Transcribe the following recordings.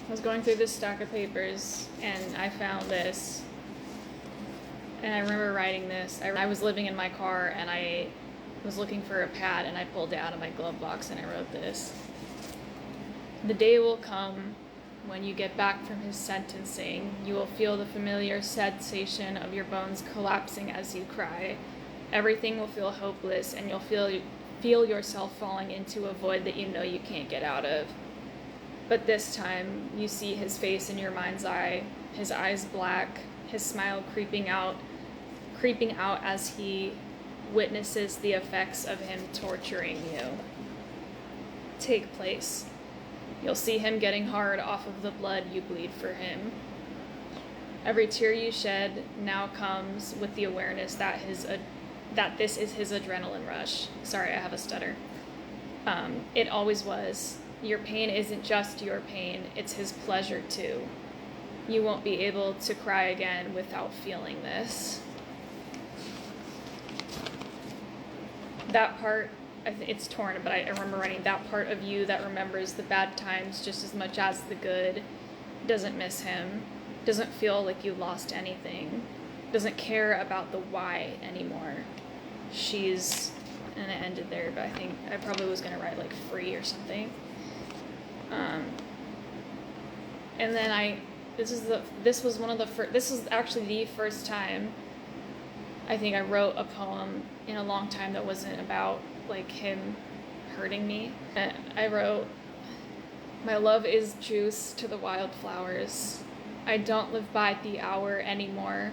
I was going through this stack of papers and I found this. And I remember writing this. I was living in my car and I was looking for a pad and I pulled it out of my glove box and I wrote this. The day will come when you get back from his sentencing. You will feel the familiar sensation of your bones collapsing as you cry. Everything will feel hopeless and you'll feel yourself falling into a void that you know you can't get out of. But this time, you see his face in your mind's eye, his eyes black, his smile creeping out as he witnesses the effects of him torturing you take place. You'll see him getting hard off of the blood you bleed for him. Every tear you shed now comes with the awareness that this is his adrenaline rush. Sorry, I have a stutter. It always was. Your pain isn't just your pain, it's his pleasure too. You won't be able to cry again without feeling this. That part, it's torn, but I remember writing, that part of you that remembers the bad times just as much as the good, doesn't miss him, doesn't feel like you lost anything, doesn't care about the why anymore. And it ended there, but I think I probably was gonna write like free or something. And then this was actually the first time I think I wrote a poem in a long time that wasn't about like him hurting me. I wrote, my love is juice to the wildflowers. I don't live by the hour anymore.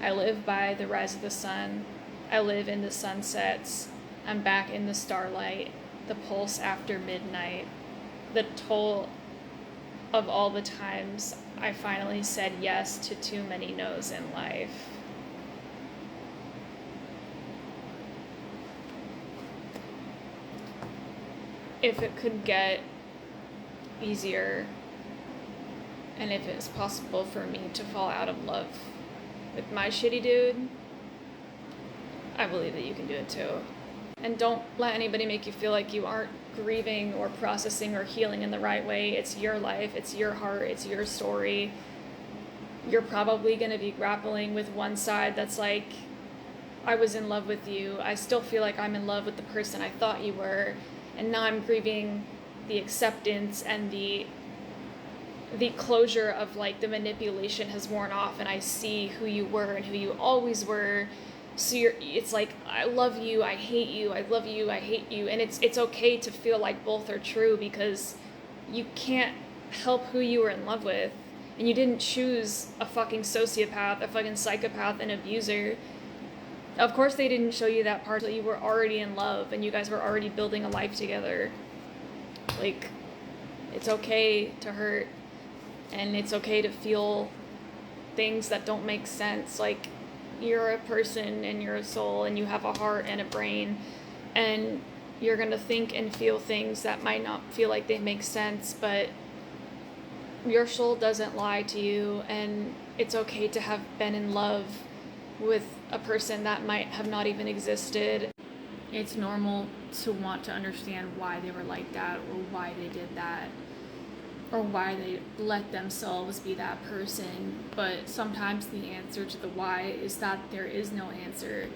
I live by the rise of the sun. I live in the sunsets. I'm back in the starlight, the pulse after midnight, the toll of all the times I finally said yes to too many no's in life. If it could get easier, and if it's possible for me to fall out of love with my shitty dude, I believe that you can do it too. And don't let anybody make you feel like you aren't grieving or processing or healing in the right way. It's your life, it's your heart, it's your story. You're probably going to be grappling with one side that's like, I was in love with you. I still feel like I'm in love with the person I thought you were. And now I'm grieving the acceptance and the closure of like the manipulation has worn off and I see who you were and who you always were. So it's like, I love you, I hate you, I love you, I hate you. And it's okay to feel like both are true because you can't help who you were in love with. And you didn't choose a fucking sociopath, a fucking psychopath, an abuser. Of course they didn't show you that part that you were already in love and you guys were already building a life together. Like, it's okay to hurt and it's okay to feel things that don't make sense. Like, you're a person and you're a soul and you have a heart and a brain and you're gonna think and feel things that might not feel like they make sense, but your soul doesn't lie to you and it's okay to have been in love with a person that might have not even existed. It's normal to want to understand why they were like that or why they did that or why they let themselves be that person, but sometimes the answer to the why is that there is no answer.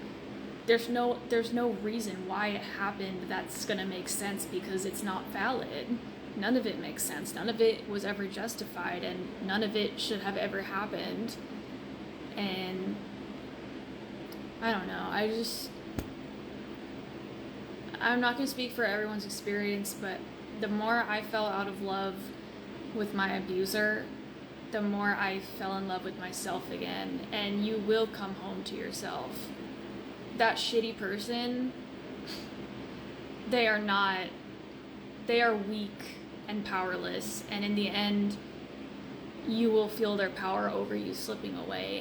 There's no reason why it happened that's gonna make sense because it's not valid. None of it makes sense. None of it was ever justified and none of it should have ever happened. And I don't know, I'm not gonna speak for everyone's experience, but the more I fell out of love with my abuser, the more I fell in love with myself again. And you will come home to yourself. That shitty person, they are weak and powerless, and in the end you will feel their power over you slipping away.